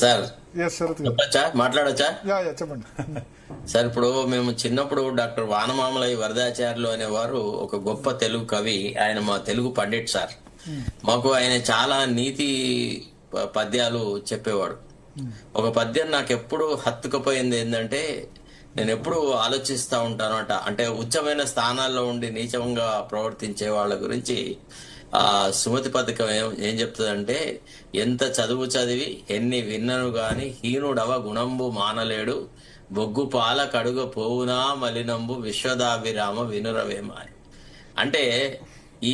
Sir Sarath గారు చెప్పచ్చా, మాట్లాడచ్చా? చెప్పండి. Sir, ఇప్పుడు మేము చిన్నప్పుడు డాక్టర్ వానమామలయ్య వరదాచార్యులు అనేవారు ఒక గొప్ప తెలుగు కవి. ఆయన మా తెలుగు పండిట్ సార్. మాకు ఆయన చాలా నీతి పద్యాలు చెప్పేవాడు. ఒక పద్యం నాకు ఎప్పుడు హత్తుకుపోయింది ఏంటంటే, నేను ఎప్పుడు ఆలోచిస్తా ఉంటానట, అంటే ఉచ్చమైన స్థానాల్లో ఉండి నీచంగా ప్రవర్తించే వాళ్ళ గురించి ఆ సుమతి పథకం ఏం చెప్తుందంటే, ఎంత చదువు చదివి ఎన్ని విన్నను గాని హీనుడవ గుణంబు మానలేడు, బొగ్గు పాల కడుగ పోవునా మలినంబు విశ్వదాభిరామ వినురవేమ అని. అంటే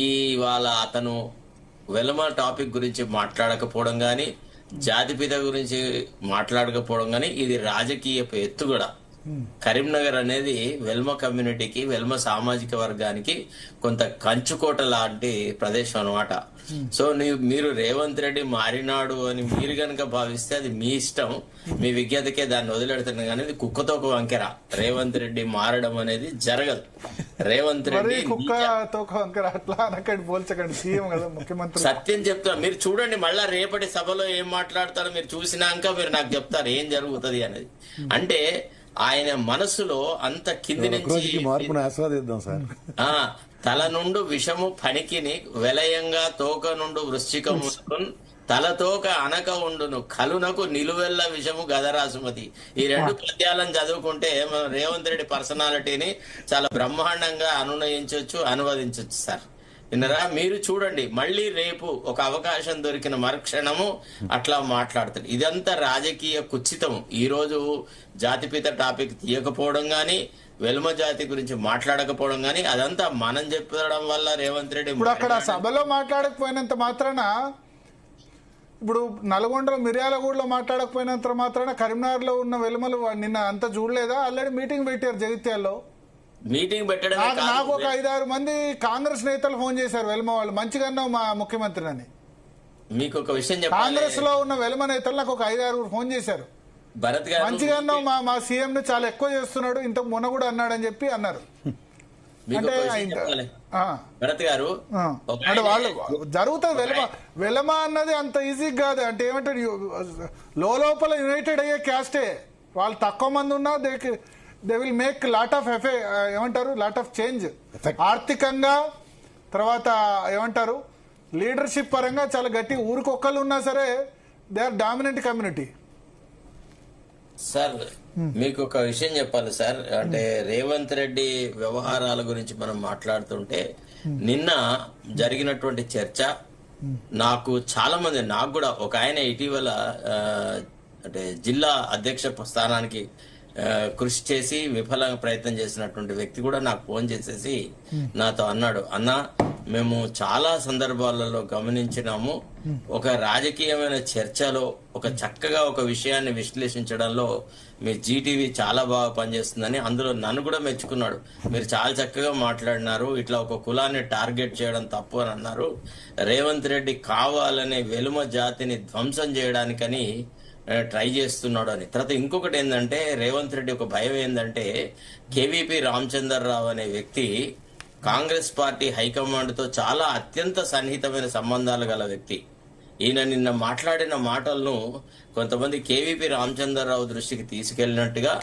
ఈ వాళ్ళ అతను వెలమ టాపిక్ గురించి మాట్లాడకపోవడం గాని, జాతిపిత గురించి మాట్లాడకపోవడం గాని, ఇది రాజకీయపు ఎత్తుగడ. కరీంనగర్ అనేది వెల్మ కమ్యూనిటీకి, వెల్మ సామాజిక వర్గానికి కొంత కంచుకోట లాంటి ప్రదేశం అనమాట. సో మీరు రేవంత్ రెడ్డి మారినాడు అని మీరు గనక భావిస్తే అది మీ ఇష్టం, మీ విజ్ఞతకే దాన్ని వదిలేడుతున్నా కానీ ఇది కుక్కతో ఒక వంకెర. రేవంత్ రెడ్డి మారడం అనేది జరగదు. రేవంత్ రెడ్డి కుక్కతో వంకెర అట్లా అనకండి, పోల్చకండి. సీఎం కదా, ముఖ్యమంత్రి. సత్యం చెప్తా, మీరు చూడండి. మళ్ళా రేపటి సభలో ఏం మాట్లాడతారో మీరు చూసినాక మీరు నాకు చెప్తారు ఏం జరుగుతుంది అనేది. అంటే ఆయన మనసులో అంత కింది నుంచి మార్పును ఆస్వాదిద్దాం సార్. తల నుండు విషము పనికిని వెలయంగా తోక నుండు వృశ్చికము తలతోక అనక ఉండును కలునకు నిలువెల్ల విషము గదరాసుమతి. ఈ రెండు పద్యాలను చదువుకుంటే మనం రేవంత్ రెడ్డి పర్సనాలిటీని చాలా బ్రహ్మాండంగా అనునయించవచ్చు, అనువదించవచ్చు సార్. విన్నరా? మీరు చూడండి, మళ్ళీ రేపు ఒక అవకాశం దొరికిన మరుక్షణము అట్లా మాట్లాడతాడు. ఇదంతా రాజకీయ కుచితము. ఈ రోజు జాతిపిత టాపిక్ తీయకపోవడం గాని, వెల్మ జాతి గురించి మాట్లాడకపోవడం గాని, అదంతా మనం చెప్పడం వల్ల రేవంత్ రెడ్డి ఇప్పుడు అక్కడ సభలో మాట్లాడకపోయినంత మాత్రాన, ఇప్పుడు నల్గొండలో మిర్యాలగూడలో మాట్లాడకపోయినంత మాత్రాన కరీంనగర్ లో ఉన్న వెలుమలు నిన్న అంత చూడలేదా? ఆల్రెడీ మీటింగ్ పెట్టారు జగిత్యాల్లో. మీటింగ్ పెట్టడం నాకు ఒక 5-6 మంది కాంగ్రెస్ నేతలు ఫోన్ చేశారు, వెల్మ వాళ్ళు మంచిగా అన్నావు మా ముఖ్యమంత్రిని అని. మీకు ఒక విషయం చెప్పాలి, కాంగ్రెస్ లో ఉన్న వెల్మ నేతలు నాకు ఒక 5-6 ఫోన్ చేశారు, భరత్ గారు మంచిగా అన్నావు మా సీఎం ని చాలా ఎక్కువ చేస్తున్నాడు, ఇంతకు మొన్న కూడా అన్నాడని చెప్పి అన్నారు. అంటే భరత్ గారు అంటే వాళ్ళు జరుగుతుంది. వెలమ అన్నది అంత ఈజీ కాదు. అంటే ఏమంటారు, లోపల యునైటెడ్ అయ్యే క్యాస్టే. వాళ్ళు తక్కువ మంది ఉన్నా they will make lot of ఏమంటారు లాట్ ఆఫ్ చేంజ్. ఆర్థికంగా, తర్వాత ఏమంటారు లీడర్షిప్ పరంగా చాలా గట్టి. ఊరికొక్కళ్ళు ఉన్నా సరే they are dominant community. Sir, మీకు ఒక విషయం చెప్పాలి సార్. అంటే రేవంత్ రెడ్డి వ్యవహారాల గురించి మనం మాట్లాడుతుంటే, నిన్న జరిగినటువంటి చర్చ నాకు చాలా మంది, నాకు కూడా ఒక ఆయన ఇటీవల అంటే జిల్లా అధ్యక్ష స్థానానికి కృషి చేసి విఫలంగా ప్రయత్నం చేసినటువంటి వ్యక్తి కూడా నాకు ఫోన్ చేసేసి నాతో అన్నాడు, అన్న మేము చాలా సందర్భాలలో గమనించినాము, ఒక రాజకీయమైన చర్చలో ఒక చక్కగా ఒక విషయాన్ని విశ్లేషించడంలో మీ జీటీవీ చాలా బాగా పనిచేస్తుందని. అందులో నన్ను కూడా మెచ్చుకున్నాడు. మీరు చాలా చక్కగా మాట్లాడినారు, ఇట్లా ఒక కులాన్ని టార్గెట్ చేయడం తప్పు అని అన్నారు. రేవంత్ రెడ్డి కావాలనే వెలుమ జాతిని ధ్వంసం చేయడానికని ట్రై చేస్తున్నాడు అని. తర్వాత ఇంకొకటి ఏంటంటే, రేవంత్ రెడ్డి ఒక భయం ఏంటంటే, కేవీపీ రామచంద్రరావు అనే వ్యక్తి కాంగ్రెస్ పార్టీ హైకమాండ్ తో చాలా అత్యంత సన్నిహితమైన సంబంధాలు గల వ్యక్తి. ఈయన నిన్న మాట్లాడిన మాటలను కొంతమంది కేవీపీ రామచంద్రరావు దృష్టికి తీసుకెళ్లినట్టుగా,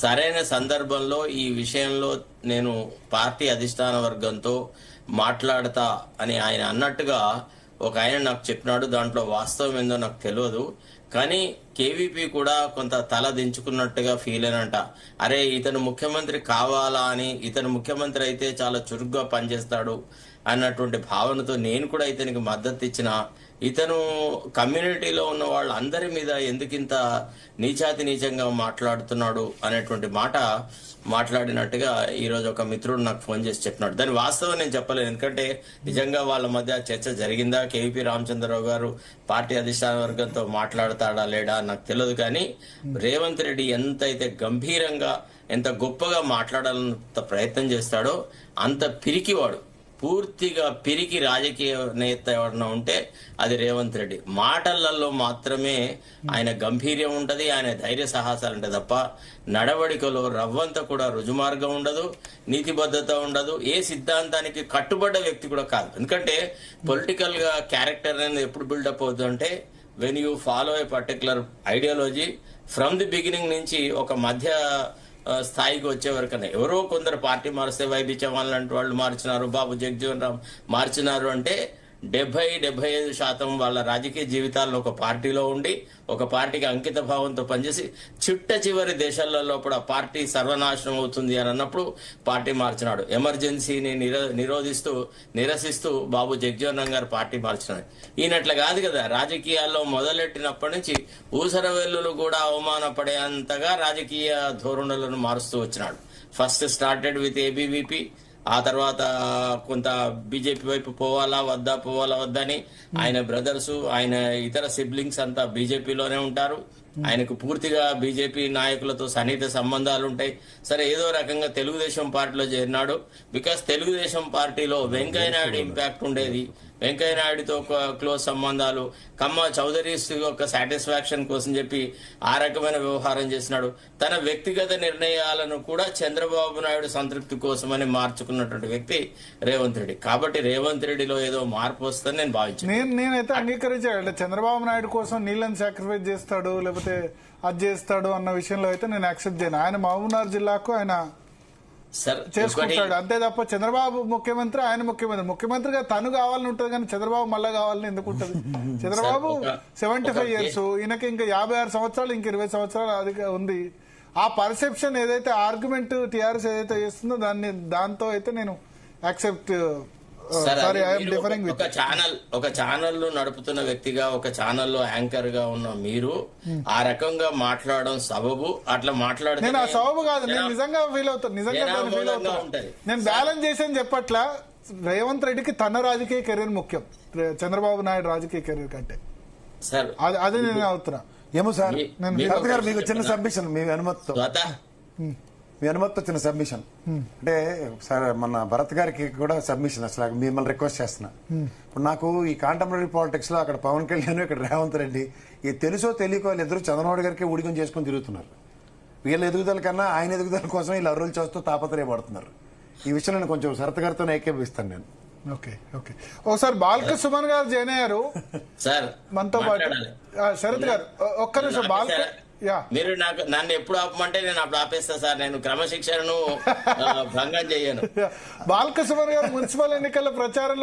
సరైన సందర్భంలో ఈ విషయంలో నేను పార్టీ అధిష్టాన వర్గంతో మాట్లాడతా అని ఆయన అన్నట్టుగా ఒక ఆయన నాకు చెప్పినాడు. దాంట్లో వాస్తవం ఏందో నాకు తెలియదు, కానీ కేవీపీ కూడా కొంత తల దించుకున్నట్టుగా ఫీల్ అయినంట. అరే, ఇతను ముఖ్యమంత్రి కావాలా అని, ఇతను ముఖ్యమంత్రి అయితే చాలా చురుగ్గా పనిచేస్తాడు అన్నటువంటి భావనతో నేను కూడా ఇతనికి మద్దతు ఇచ్చిన. ఇతను కమ్యూనిటీలో ఉన్న వాళ్ళందరి మీద ఎందుకింత నీచాతి నీచంగా మాట్లాడుతున్నాడు అనేటువంటి మాట మాట్లాడినట్టుగా ఈ రోజు ఒక మిత్రుడు నాకు ఫోన్ చేసి చెప్పినాడు. దాని వాస్తవం నేను చెప్పలేను, ఎందుకంటే నిజంగా వాళ్ళ మధ్య చర్చ జరిగిందా, కేవీపీ రామచంద్రరావు గారు పార్టీ అధిష్టాన వర్గంతో మాట్లాడతాడా లేడా నాకు తెలియదు. కానీ రేవంత్ రెడ్డి ఎంతైతే గంభీరంగా, ఎంత గొప్పగా మాట్లాడాలంత ప్రయత్నం చేస్తాడో అంత పిరికివాడు. పూర్తిగా పిరికి రాజకీయ నేత ఎవరన్నా ఉంటే అది రేవంత్ రెడ్డి. మాటలలో మాత్రమే ఆయన గంభీర్యం ఉంటది, ఆయన ధైర్య సాహసాలు ఉంటాయి తప్ప నడవడికలో రవ్వంత కూడా రుజుమార్గం ఉండదు, నీతిబద్ధత ఉండదు, ఏ సిద్ధాంతానికి కట్టుబడ్డ వ్యక్తి కూడా కాదు. ఎందుకంటే పొలిటికల్ గా క్యారెక్టర్ అనేది ఎప్పుడు బిల్డప్ అవుతుందంటే when you follow A particular ideology from the beginning నుంచి ఒక మధ్య స్థాయికి వచ్చే వరకనే ఎవరో కొందరు పార్టీ మారిస్తే వైబీ చవాన్ లాంటి వాళ్ళు మార్చినారు, బాబు జగజీవన్ రామ్ మార్చినారు అంటే 70-75% వాళ్ళ రాజకీయ జీవితాల్లో ఒక పార్టీలో ఉండి ఒక పార్టీకి అంకిత భావంతో పనిచేసి చిట్ట చివరి దేశాలలో కూడా పార్టీ సర్వనాశనం అవుతుంది అని అన్నప్పుడు పార్టీ మార్చినాడు. ఎమర్జెన్సీని నిరసిస్తూ బాబు జగజీవన్ రామ్ గారు పార్టీ మార్చినాడు. ఈయనట్ల కాదు కదా, రాజకీయాల్లో మొదలెట్టినప్పటి నుంచి ఊసరవెల్లులు కూడా అవమానపడేంతగా రాజకీయ ధోరణులను మారుస్తూ వచ్చినాడు. ఫస్ట్ స్టార్టెడ్ విత్ ఏబీవీపీ, ఆ తర్వాత కొంత బీజేపీ వైపు పోవాలా వద్దా అని ఆయన బ్రదర్స్, ఆయన ఇతర సిబ్లింగ్స్ అంతా బీజేపీలోనే ఉంటారు. ఆయనకు పూర్తిగా బీజేపీ నాయకులతో సన్నిహిత సంబంధాలు ఉంటాయి. సరే, ఏదో రకంగా తెలుగుదేశం పార్టీలో చేరినాడు. బికాస్ తెలుగుదేశం పార్టీలో వెంకయ్య నాయుడు ఇంపాక్ట్ ఉండేది. వెంకయ్య నాయుడుతో క్లోజ్ సంబంధాలు, కమ్మ చౌదరీస్ యొక్క సాటిస్ఫాక్షన్ కోసం చెప్పి ఆ రకమైన వ్యవహారం చేసినాడు. తన వ్యక్తిగత నిర్ణయాలను కూడా చంద్రబాబు నాయుడు సంతృప్తి కోసమని మార్చుకున్నటువంటి వ్యక్తి రేవంత్ రెడ్డి. కాబట్టి రేవంత్ రెడ్డిలో ఏదో మార్పు వస్తుందని నేను భావించాను. నేనైతే అంగీకరించాడు. చంద్రబాబు నాయుడు కోసం నీళ్ళని సాక్రిఫైస్ చేస్తాడు లేకపోతే అది చేస్తాడు అన్న విషయంలో అయితే నేను యాక్సెప్ట్ చేయను. ఆయన మహబూబ్నగర్ జిల్లాకు ఆయన చేసుకుంటాడు అంతే తప్ప చంద్రబాబు ముఖ్యమంత్రి, ఆయన ముఖ్యమంత్రిగా తను కావాలని ఉంటుంది కానీ చంద్రబాబు మళ్ళా కావాలని ఎందుకు ఉంటుంది? చంద్రబాబు 75 years, ఈయనకి ఇంకా 56 సంవత్సరాలు, ఇంక 20 సంవత్సరాలు అది ఉంది. ఆ పర్సెప్షన్ ఏదైతే ఆర్గ్యుమెంట్ టీఆర్ఎస్ ఏదైతే చేస్తుందో దాంతో అయితే నేను యాక్సెప్ట్. ఒక ఛానల్ నడుపుతున్న వ్యక్తిగా, ఒక ఛానల్లో యాంకర్ గా ఉన్న మీరు ఆ రకంగా మాట్లాడడం సబబు. అట్లా మాట్లాడితే నేను ఆ సబబు కాదు, నేను నిజంగా ఫీల్ అవుతాను. నేను బ్యాలెన్స్ చేసాను చెప్పట్లా. రేవంత్ రెడ్డికి తన రాజకీయ కెరీర్ ముఖ్యం చంద్రబాబు నాయుడు రాజకీయ కెరీర్ కంటే. సార్ అదే నేను అవుతున్నా. ఏమో సార్, మీకు చిన్న సబ్మిషన్, మీ అనుమతితో చిన్న సబ్మిషన్. అంటే సార్, మన భరత్ గారికి కూడా సబ్మిషన్. అసలు మిమ్మల్ని రిక్వెస్ట్ చేస్తున్నా. ఇప్పుడు నాకు ఈ కాంటెంపరీ పాలిటిక్స్ లో అక్కడ పవన్ కళ్యాణ్, ఇక్కడ రేవంత్ రెడ్డి, ఈ తెలుసో తెలియకో వాళ్ళిద్దరు చంద్రబాబు గారికి ఊడికం చేసుకుని తిరుగుతున్నారు. వీళ్ళ ఎదుగుదల కన్నా ఆయన ఎదుగుదల కోసం వీళ్ళు అరువులు చేస్తూ తాపత్రయపడుతున్నారు. ఈ విషయం నేను కొంచెం శరత్ గారితో ఏకీభవిస్తాను నేను. ఓకే. ఒకసారి బాల్క సుమన్ గారు జాయిన్ అయ్యారు సార్ మనతో పాటు. శరత్ గారు ఒక్క నిమిషం. బాల్క మీరు నన్ను ఎప్పుడు ఆపమంటే నేను అప్పుడు ఆపేస్తా సార్. నేను క్రమశిక్షణను భంగం చేయను. బాల్క సుమన్ గారు మున్సిపల్ ఎన్నికల ప్రచారం